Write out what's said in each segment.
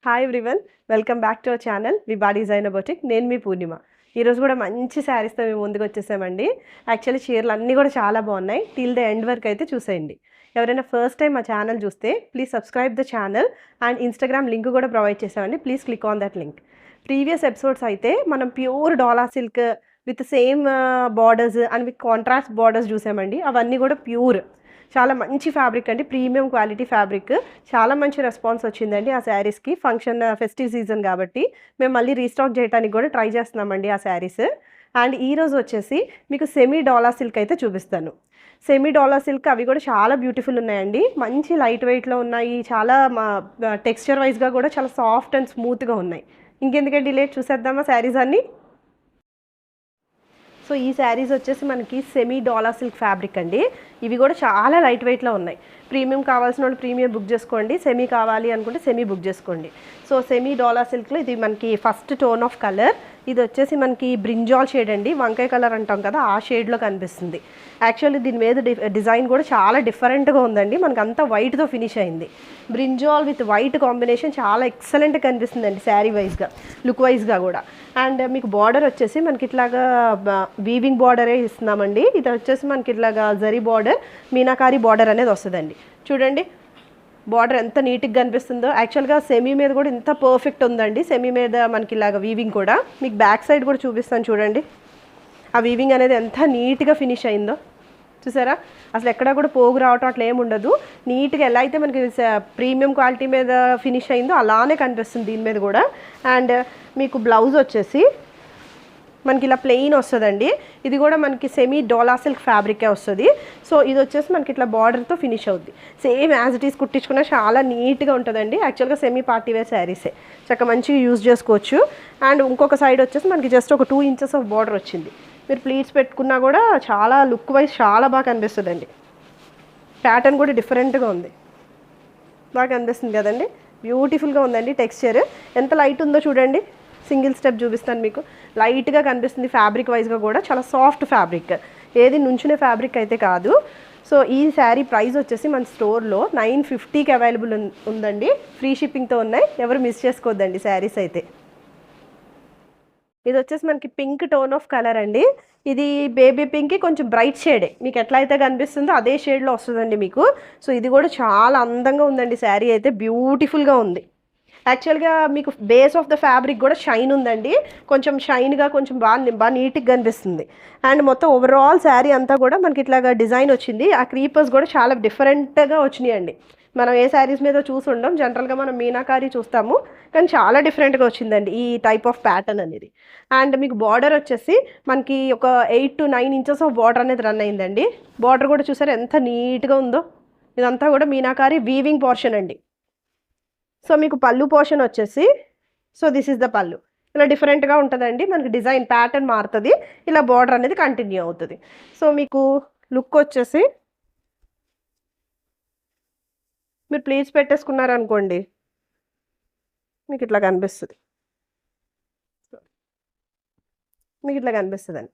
Hi everyone, welcome back to our channel Vibha designer boutique. నేను మీ పూర్ణిమ. ఈరోజు కూడా మంచి శారీస్తో మేము ముందుకు వచ్చేసామండి. యాక్చువల్లీ చీరలు అన్నీ కూడా చాలా బాగున్నాయి. టిల్ ద ఎండ్ వరకు అయితే చూసేయండి. ఎవరైనా ఫస్ట్ టైం మా ఛానల్ చూస్తే please subscribe the channel and Instagram link కూడా ప్రొవైడ్ చేసామండి. Please click on that link. Previous episodes అయితే మనం pure dola silk with same borders and with contrast borders చూసామండి. అవన్నీ కూడా ప్యూర్, చాలా మంచి ఫ్యాబ్రిక్ అండి, ప్రీమియం క్వాలిటీ ఫ్యాబ్రిక్. చాలా మంచి రెస్పాన్స్ వచ్చిందండి ఆ శారీస్కి. ఫంక్షన్ ఫెస్టివ్ సీజన్ కాబట్టి మేము మళ్ళీ రీస్టాక్ చేయడానికి కూడా ట్రై చేస్తున్నామండి ఆ శారీస్. అండ్ ఈరోజు వచ్చేసి మీకు సెమీ డాలా సిల్క్ అయితే చూపిస్తాను. సెమీ డాలా సిల్క్ అవి కూడా చాలా బ్యూటిఫుల్ ఉన్నాయండి. మంచి లైట్ వెయిట్లో ఉన్నాయి. చాలా టెక్స్చర్ వైజ్గా కూడా చాలా సాఫ్ట్ అండ్ స్మూత్గా ఉన్నాయి. ఇంకెందుకంటే డిలే చూసేద్దామా శారీస్ అన్నీ. సో ఈ శారీస్ వచ్చేసి మనకి సెమీ డాలా సిల్క్ ఫ్యాబ్రిక్ అండి. ఇవి కూడా చాలా లైట్ వెయిట్లో ఉన్నాయి. ప్రీమియం కావాల్సిన వాళ్ళు ప్రీమియం బుక్ చేసుకోండి, సెమీ కావాలి అనుకుంటే సెమీ బుక్ చేసుకోండి. సో సెమీ డాలా సిల్క్లో ఇది మనకి ఫస్ట్ టోన్ ఆఫ్ కలర్. ఇది వచ్చేసి మనకి బ్రింజాల్ షేడ్ అండి, వంకాయ కలర్ అంటాం కదా ఆ షేడ్లో కనిపిస్తుంది. యాక్చువల్లీ దీని మీద డిజైన్ కూడా చాలా డిఫరెంట్గా ఉందండి. మనకు అంతా వైట్తో ఫినిష్ అయింది. బ్రింజాల్ విత్ వైట్ కాంబినేషన్ చాలా ఎక్సలెంట్గా కనిపిస్తుందండి శారీ వైజ్గా, లుక్ వైజ్గా కూడా. అండ్ మీకు బార్డర్ వచ్చేసి మనకి ఇట్లాగా వీవింగ్ బార్డరే ఇస్తున్నామండి. ఇది వచ్చేసి మనకి ఇట్లాగా జరీ బార్డర్, మీనాకారి బార్డర్ అనేది వస్తుందండి. చూడండి బార్డర్ ఎంత నీట్గా కనిపిస్తుందో. యాక్చువల్గా సెమీ మీద కూడా ఇంత పర్ఫెక్ట్ ఉందండి. సెమీ మీద మనకి ఇలాగ వీవింగ్ కూడా. మీకు బ్యాక్ సైడ్ కూడా చూపిస్తాను చూడండి. ఆ వీవింగ్ అనేది ఎంత నీట్గా ఫినిష్ అయిందో చూసారా. అసలు ఎక్కడ కూడా పోగు రావటం అట్లా ఏమి ఉండదు. నీట్గా ఎలా అయితే మనకి ప్రీమియం క్వాలిటీ మీద ఫినిష్ అయిందో అలానే కనిపిస్తుంది దీని మీద కూడా. అండ్ మీకు బ్లౌజ్ వచ్చేసి మనకి ఇలా ప్లెయిన్ వస్తుందండి. ఇది కూడా మనకి సెమీ డోలా సిల్క్ ఫ్యాబ్రికే వస్తుంది. సో ఇది వచ్చేసి మనకి ఇట్లా బార్డర్తో ఫినిష్ అవుద్ది. సేమ్ యాజ్ ఇట్ ఈస్ కుట్టించుకున్నా చాలా నీట్గా ఉంటుందండి. యాక్చువల్గా సెమీ పార్టీ వేర్ శారీసే చక్కగా మంచిగా యూజ్ చేసుకోవచ్చు. అండ్ ఇంకొక సైడ్ వచ్చేసి మనకి జస్ట్ ఒక 2 ఇంచెస్ ఆఫ్ బార్డర్ వచ్చింది. మీరు ప్లీట్స్ పెట్టుకున్నా కూడా చాలా లుక్ వైజ్ చాలా బాగా కనిపిస్తుందండి. ప్యాటర్న్ కూడా డిఫరెంట్గా ఉంది, బాగా కనిపిస్తుంది కదండి. బ్యూటిఫుల్గా ఉందండి. టెక్స్చర్ ఎంత లైట్ ఉందో చూడండి. సింగిల్ స్టెప్ చూపిస్తాను మీకు. లైట్గా కనిపిస్తుంది. ఫ్యాబ్రిక్ వైజ్గా కూడా చాలా సాఫ్ట్ ఫ్యాబ్రిక్, ఏది నుంచునే ఫ్యాబ్రిక్ అయితే కాదు. సో ఈ శారీ ప్రైస్ వచ్చేసి మన స్టోర్లో 950కి అవైలబుల్ ఉందండి. ఫ్రీ షిప్పింగ్తో ఉన్నాయి. ఎవరు మిస్ చేసుకోవద్దండి శారీస్ అయితే. ఇది వచ్చేసి మనకి పింక్ టోన్ ఆఫ్ కలర్ అండి. ఇది బేబీ పింక్కి కొంచెం బ్రైట్ షేడే, మీకు ఎట్లా అయితే కనిపిస్తుందో అదే షేడ్లో వస్తుందండి మీకు. సో ఇది కూడా చాలా అందంగా ఉందండి. శారీ అయితే బ్యూటిఫుల్గా ఉంది. యాక్చువల్గా మీకు బేస్ ఆఫ్ ద ఫ్యాబ్రిక్ కూడా షైన్ ఉందండి. కొంచెం షైన్గా కొంచెం బాగా నీట్గా కనిపిస్తుంది. అండ్ మొత్తం ఓవరాల్ శారీ అంతా కూడా మనకి ఇట్లాగా డిజైన్ వచ్చింది. ఆ క్రీపర్స్ కూడా చాలా డిఫరెంట్గా వచ్చినాయండి. మనం ఏ శారీస్ మీద చూసి ఉండం. జనరల్గా మనం మీనాకారి చూస్తాము, కానీ చాలా డిఫరెంట్గా వచ్చిందండి ఈ టైప్ ఆఫ్ ప్యాటర్న్ అనేది. అండ్ మీకు బార్డర్ వచ్చేసి మనకి ఒక 8 to 9 ఇంచెస్ ఆఫ్ బార్డర్ అనేది రన్ అయిందండి. బార్డర్ కూడా చూసారు ఎంత నీట్గా ఉందో. ఇదంతా కూడా మీనాకారి వీవింగ్ పోర్షన్ అండి. సో మీకు పళ్ళు పోర్షన్ వచ్చేసి, సో దిస్ ఇస్ ద పళ్ళు. ఇలా డిఫరెంట్గా ఉంటుందండి. మనకి డిజైన్ ప్యాటర్న్ మారుతుంది. ఇలా బార్డర్ అనేది కంటిన్యూ అవుతుంది. సో మీకు లుక్ వచ్చేసి మీరు ప్లీజ్ పెట్టేసుకున్నారనుకోండి మీకు ఇట్లా కనిపిస్తుంది. మీకు ఇట్లా కనిపిస్తుందండి.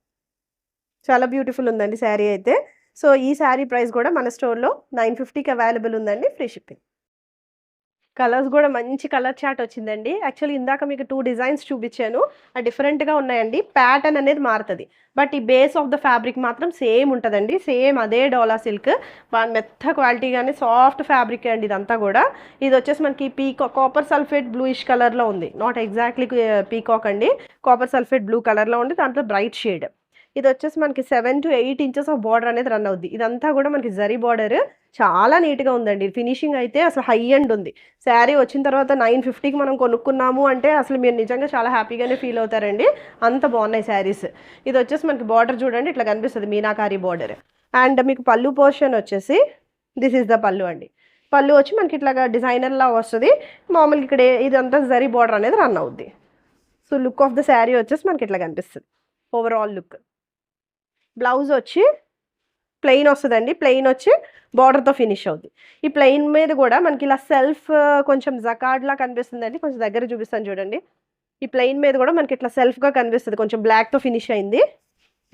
చాలా బ్యూటిఫుల్ ఉందండి శారీ అయితే. సో ఈ శారీ ప్రైస్ కూడా మన స్టోర్లో 950కి అవైలబుల్ ఉందండి, ఫ్రీ షిప్పింగ్. కలర్స్ కూడా మంచి కలర్ చాట్ వచ్చిందండి. యాక్చువల్లీ ఇందాక మీకు 2 డిజైన్స్ చూపించాను, ఆ డిఫరెంట్గా ఉన్నాయండి. ప్యాటర్న్ అనేది మారుతుంది, బట్ ఈ బేస్ ఆఫ్ ద ఫ్యాబ్రిక్ మాత్రం సేమ్ ఉంటుందండి. సేమ్ అదే డోలా సిల్క్, మెత్త క్వాలిటీ కానీ సాఫ్ట్ ఫ్యాబ్రిక్ అండి ఇదంతా కూడా. ఇది వచ్చేసి మనకి కాపర్ సల్ఫేట్ బ్లూయిష్ కలర్లో ఉంది. నాట్ ఎగ్జాక్ట్లీ పీకాక్ అండి, కాపర్ సల్ఫేట్ బ్లూ కలర్లో ఉంది. దాంట్లో బ్రైట్ షేడ్. ఇది వచ్చేసి మనకి 7 to 8 ఇంచెస్ ఆఫ్ బార్డర్ అనేది రన్ అవుద్ది. ఇదంతా కూడా మనకి జరీ బార్డర్, చాలా నీట్గా ఉందండి. ఫినిషింగ్ అయితే అసలు హై ఎండ్ ఉంది. శారీ వచ్చిన తర్వాత 950కి మనం కొనుక్కున్నాము అంటే అసలు మీరు నిజంగా చాలా హ్యాపీగానే ఫీల్ అవుతారండి. అంత బాగున్నాయి శారీస్. ఇది వచ్చేసి మనకి బార్డర్ చూడండి ఇట్లా కనిపిస్తుంది, మీనాకారి బార్డర్. అండ్ మీకు పళ్ళు పోర్షన్ వచ్చేసి దిస్ ఈస్ ద పళ్ళు అండి. పళ్ళు వచ్చి మనకి ఇట్లాగా డిజైనర్లా వస్తుంది. మామూలుగా ఇక్కడ ఇదంతా జరీ బార్డర్ అనేది రన్ అవుద్ది. So look of the sari వచ్చేసి మనకి ఇట్లా కనిపిస్తుంది ఓవరాల్ లుక్. బ్లౌజ్ వచ్చి ప్లెయిన్ వస్తుందండి. ప్లెయిన్ వచ్చి బార్డర్తో ఫినిష్ అవుద్ది. ఈ ప్లెయిన్ మీద కూడా మనకి ఇలా సెల్ఫ్ కొంచెం జకార్డ్లా కనిపిస్తుందండి. కొంచెం దగ్గర చూపిస్తాను చూడండి. ఈ ప్లెయిన్ మీద కూడా మనకి ఇట్లా సెల్ఫ్గా కనిపిస్తుంది, కొంచెం బ్లాక్తో ఫినిష్ అయింది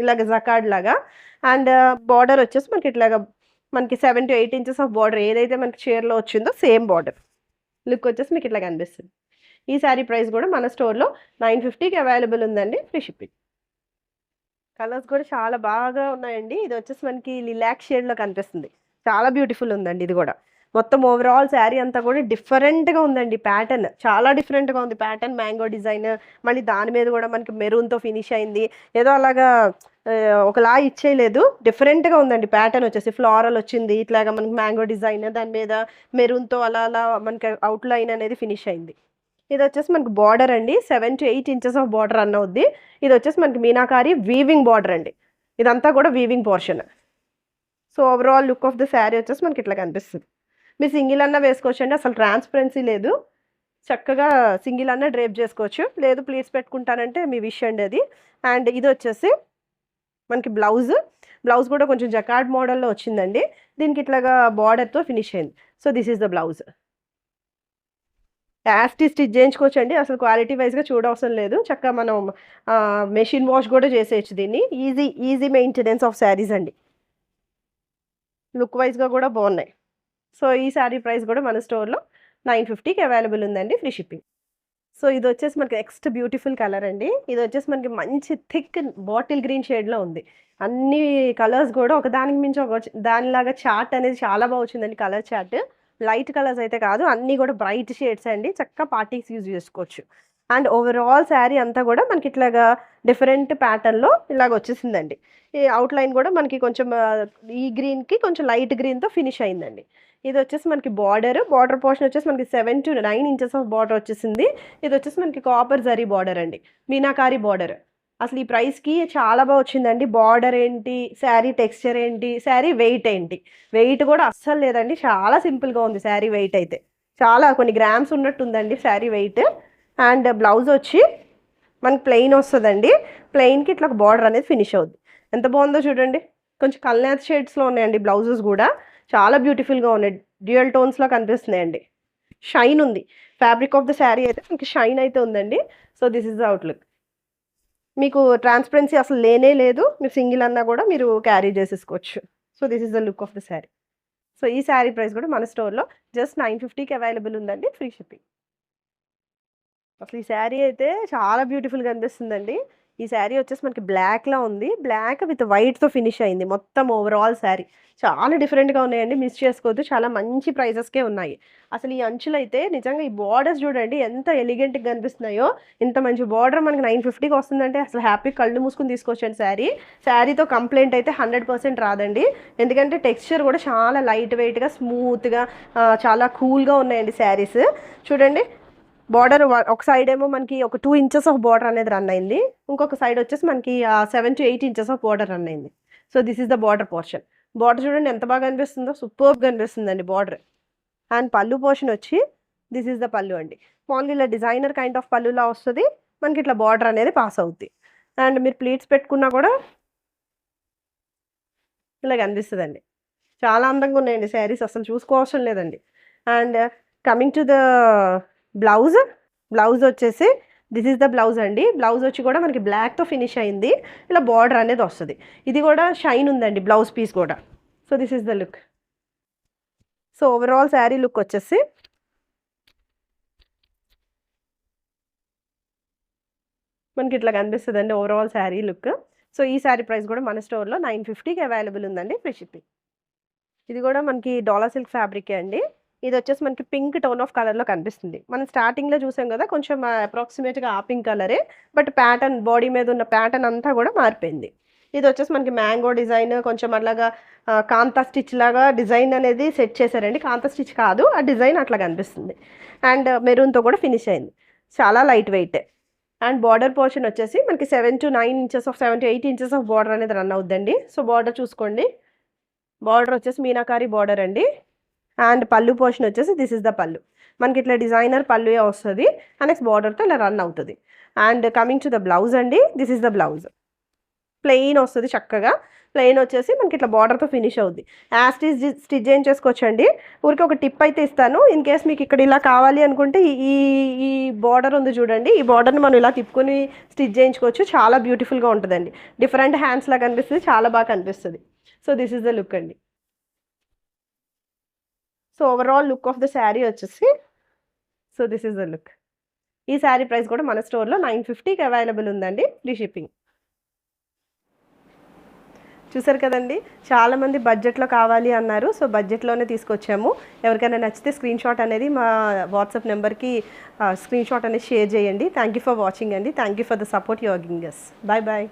ఇలాగ జకార్డ్ లాగా. అండ్ బార్డర్ వచ్చేసి మనకి ఇట్లాగా మనకి 7 to 8 ఇంచెస్ ఆఫ్ బార్డర్ ఏదైతే మనకి చీరలో వచ్చిందో సేమ్ బార్డర్. లుక్ వచ్చేసి మీకు ఇట్లా కనిపిస్తుంది. ఈ శారీ ప్రైస్ కూడా మన స్టోర్లో 950కి అవైలబుల్ ఉందండి, ఫ్రీ షిప్పింగ్. కలర్స్ కూడా చాలా బాగా ఉన్నాయండి. ఇది వచ్చేసి మనకి లిలాక్ షేడ్లో కనిపిస్తుంది, చాలా బ్యూటిఫుల్ ఉందండి. ఇది కూడా మొత్తం ఓవరాల్ శారీ అంతా కూడా డిఫరెంట్గా ఉందండి. ప్యాటర్న్ చాలా డిఫరెంట్గా ఉంది. ప్యాటర్న్ మ్యాంగో డిజైన్, మళ్ళీ దాని మీద కూడా మనకి మెరూన్తో ఫినిష్ అయింది. ఏదో అలాగా ఒకలా ఇచ్చేయలేదు, డిఫరెంట్గా ఉందండి. ప్యాటర్న్ వచ్చేసి ఫ్లోరల్ వచ్చింది, ఇట్లాగా మనకి మ్యాంగో డిజైన్, దాని మీద మెరూన్తో అలా అలా మనకి అవుట్లైన్ అనేది ఫినిష్ అయింది. ఇది వచ్చేసి మనకి బార్డర్ అండి, 7 to 8 inches of border run అవుద్ది. ఇది వచ్చేసి మనకి మీనాకారి వీవింగ్ బార్డర్ అండి, ఇదంతా కూడా weaving portion. So overall look of the sari వచ్చేసి మనకి ఇట్లా కనిపిస్తుంది. మీరు సింగిల్ అన్నా వేసుకోవచ్చు అండి, అసలు ట్రాన్స్పరెన్సీ లేదు. చక్కగా సింగిల్ అన్నా డ్రేప్ చేసుకోవచ్చు, లేదు ప్లీట్స్ పెట్టుకుంటానంటే మీ విష్ అండి అది. అండ్ ఇది వచ్చేసి మనకి బ్లౌజ్ కూడా కొంచెం జకార్డ్ మోడల్లో వచ్చిందండి. దీనికి ఇట్లాగా బార్డర్తో ఫినిష్ అయింది. So this is the blouse. యాస్టీ స్టిచ్ చేయించుకోవచ్చు అండి, అసలు క్వాలిటీ వైజ్గా చూడవసరం లేదు. చక్కగా మనం మెషిన్ వాష్ కూడా చేసేయచ్చు దీన్ని. ఈజీ మెయింటెనెన్స్ ఆఫ్ శారీస్ అండి, లుక్ వైజ్గా కూడా బాగున్నాయి. సో ఈ శారీ ప్రైస్ కూడా మన స్టోర్లో 950కి అవైలబుల్ ఉందండి, ఫ్రీ షిప్పింగ్. సో ఇది వచ్చేసి మనకి నెక్స్ట్ బ్యూటిఫుల్ కలర్ అండి. ఇది వచ్చేసి మనకి మంచి థిక్ బాటిల్ గ్రీన్ షేడ్లో ఉంది. అన్ని కలర్స్ కూడా ఒకదానికి మించి ఒక దానిలాగా చార్ట్ అనేది చాలా బాగా వచ్చిందండి. కలర్ చార్ట్ లైట్ కలర్స్ అయితే కాదు, అన్నీ కూడా బ్రైట్ షేడ్స్ అండి. చక్కగా పార్టీస్ యూజ్ చేసుకోవచ్చు. అండ్ ఓవరాల్ శారీ అంతా కూడా మనకి ఇట్లాగా డిఫరెంట్ ప్యాటర్న్లో ఇలాగ వచ్చేసిందండి. ఈ అవుట్లైన్ కూడా మనకి కొంచెం ఈ గ్రీన్కి కొంచెం లైట్ గ్రీన్తో ఫినిష్ అయిందండి. ఇది వచ్చేసి మనకి బార్డర్ పోర్షన్ వచ్చేసి మనకి 7 to 9 ఇంచెస్ ఆఫ్ బార్డర్ వచ్చేసింది. ఇది వచ్చేసి మనకి కాపర్ జరీ బార్డర్ అండి, మీనాకారి బార్డర్. అసలు ఈ ప్రైస్కి చాలా బాగా వచ్చిందండి. బార్డర్ ఏంటి, శారీ టెక్స్చర్ ఏంటి, శారీ వెయిట్ ఏంటి, వెయిట్ కూడా అస్సలు లేదండి, చాలా సింపుల్గా ఉంది శారీ. వెయిట్ అయితే చాలా కొన్ని గ్రామ్స్ ఉన్నట్టు ఉందండి శారీ వెయిట్. అండ్ బ్లౌజ్ వచ్చి మనకి ప్లెయిన్ వస్తుందండి. ప్లెయిన్కి ఇట్లా ఒక బార్డర్ అనేది ఫినిష్ అవుద్ది. ఎంత బాగుందో చూడండి. కొంచెం కల్నేత్ షేడ్స్లో ఉన్నాయండి బ్లౌజెస్ కూడా, చాలా బ్యూటిఫుల్గా ఉన్నాయి. డ్యూయల్ టోన్స్లో కనిపిస్తున్నాయండి. షైన్ ఉంది, ఫ్యాబ్రిక్ ఆఫ్ ద శారీ అయితే మనకి షైన్ అయితే ఉందండి. So this is the outlook. మీకు ట్రాన్స్పరెన్సీ అసలు లేనే లేదు, మీరు సింగిల్ అన్నా కూడా మీరు క్యారీ చేసేసుకోవచ్చు. So this is the look of the sari. So ఈ శారీ ప్రైస్ కూడా మన స్టోర్లో జస్ట్ 950కి అవైలబుల్ ఉందండి, ఫ్రీ షిప్పింగ్. అసలు ఈ శారీ అయితే చాలా బ్యూటిఫుల్గా అనిపిస్తుందండి. ఈ శారీ వచ్చేసి మనకి బ్లాక్లో ఉంది, బ్లాక్ విత్ వైట్తో ఫినిష్ అయింది మొత్తం ఓవరాల్ శారీ. చాలా డిఫరెంట్గా ఉన్నాయండి, మిస్ చేసుకోవద్దు. చాలా మంచి ప్రైజెస్కే ఉన్నాయి. అసలు ఈ అంచులు అయితే నిజంగా ఈ బార్డర్స్ చూడండి ఎంత ఎలిగెంట్గా కనిపిస్తున్నాయో. ఇంత మంచి బార్డర్ మనకి 950కి వస్తుందంటే అసలు హ్యాపీ కళ్ళు మూసుకుని తీసుకోవచ్చండి శారీ. శారీతో కంప్లైంట్ అయితే 100% రాదండి, ఎందుకంటే టెక్స్చర్ కూడా చాలా లైట్ వెయిట్గా స్మూత్గా చాలా కూల్గా ఉన్నాయండి శారీస్. చూడండి బార్డర్ ఒక సైడ్ ఏమో మనకి ఒక 2 ఇంచెస్ ఆఫ్ బార్డర్ అనేది రన్ అయింది, ఇంకొక సైడ్ వచ్చేసి మనకి 7 to 8 inches of border run అయింది. So this is the border portion. Border చూడండి ఎంత బాగా కనిపిస్తుందో, సూపర్గా కనిపిస్తుందండి బార్డర్. అండ్ పళ్ళు పోర్షన్ వచ్చి దిస్ ఇస్ ద పళ్ళు అండి. మామూలుగా ఇలా డిజైనర్ కైండ్ ఆఫ్ పళ్ళులా వస్తుంది, మనకి ఇట్లా బార్డర్ అనేది పాస్ అవుద్ది. అండ్ మీరు ప్లీట్స్ పెట్టుకున్నా కూడా ఇలా కనిపిస్తుందండి. చాలా అందంగా ఉన్నాయండి శారీస్, అసలు చూసుకోవసరం లేదండి. And coming to the blouse వచ్చేసి దిస్ ఈస్ ద బ్లౌజ్ అండి. బ్లౌజ్ వచ్చి కూడా మనకి బ్లాక్తో ఫినిష్ అయింది, ఇలా బార్డర్ అనేది వస్తుంది. ఇది కూడా షైన్ ఉందండి బ్లౌజ్ పీస్ కూడా. So this is the look. So overall sari look వచ్చేసి మనకి ఇట్లా కనిపిస్తుంది అండి ఓవరాల్ శారీ లుక్. సో ఈ శారీ ప్రైస్ కూడా మన స్టోర్లో 950కి అవైలబుల్ ఉందండి, ఫ్రీ షిప్పింగ్. ఇది కూడా మనకి డోలా సిల్క్ ఫ్యాబ్రికే అండి. ఇది వచ్చేసి మనకి పింక్ టోన్ ఆఫ్ కలర్లో కనిపిస్తుంది. మనం స్టార్టింగ్లో చూసాం కదా, కొంచెం అప్రాక్సిమేట్గా ఆ పింక్ కలరే, బట్ ప్యాటర్న్ బాడీ మీద ఉన్న ప్యాటర్న్ అంతా కూడా మారిపోయింది. ఇది వచ్చేసి మనకి మ్యాంగో డిజైన్, కొంచెం అలాగా కాంతా స్టిచ్ లాగా డిజైన్ అనేది సెట్ చేశారండి. కాంతా స్టిచ్ కాదు, ఆ డిజైన్ అట్లా కనిపిస్తుంది. అండ్ మెరూన్తో కూడా ఫినిష్ అయింది, చాలా light weight. And border portion వచ్చేసి మనకి 7 to 8 ఇంచెస్ ఆఫ్ బార్డర్ అనేది రన్ అవుద్దండి. సో బార్డర్ చూసుకోండి, బార్డర్ వచ్చేసి మీనాకారి బార్డర్ అండి. అండ్ పళ్ళు పోర్షన్ వచ్చేసి దిస్ ఇస్ ద పళ్ళు, మనకి ఇట్లా డిజైనర్ పళ్ళు వస్తుంది, నెక్స్ట్ బార్డర్తో ఇలా రన్ అవుతుంది. And coming to the blouse అండి, this is the blouse. Plain వస్తుంది, చక్కగా ప్లెయిన్ వచ్చేసి మనకి ఇట్లా బార్డర్తో ఫినిష్ అవుద్ది. స్టిచ్ చేయించేసుకోవచ్చు అండి. ఊరికి ఒక టిప్ అయితే ఇస్తాను, ఇన్ కేస్ మీకు ఇక్కడ ఇలా కావాలి అనుకుంటే ఈ ఈ బార్డర్ ఉంది చూడండి, ఈ బార్డర్ని మనం ఇలా తిప్పుకొని స్టిచ్ చేయించుకోవచ్చు, చాలా బ్యూటిఫుల్గా ఉంటుందండి. డిఫరెంట్ హ్యాండ్స్ లాగా కనిపిస్తుంది, చాలా బాగా కనిపిస్తుంది. So this is the look అండి. So overall look of the sari వచ్చేసి so this is the look. ఈ శారీ ప్రైస్ కూడా మన స్టోర్లో 950కి అవైలబుల్ ఉందండి, ఫ్రీ షిప్పింగ్. చూసారు కదండి, చాలామంది బడ్జెట్లో కావాలి అన్నారు. సో బడ్జెట్లోనే తీసుకొచ్చాము. ఎవరికైనా నచ్చితే స్క్రీన్ షాట్ అనేది మా వాట్సాప్ నెంబర్కి స్క్రీన్ షాట్ అనేది షేర్ చేయండి. థ్యాంక్ యూ ఫర్ వాచింగ్ అండి. Thank you for the support you are giving us. Bye bye.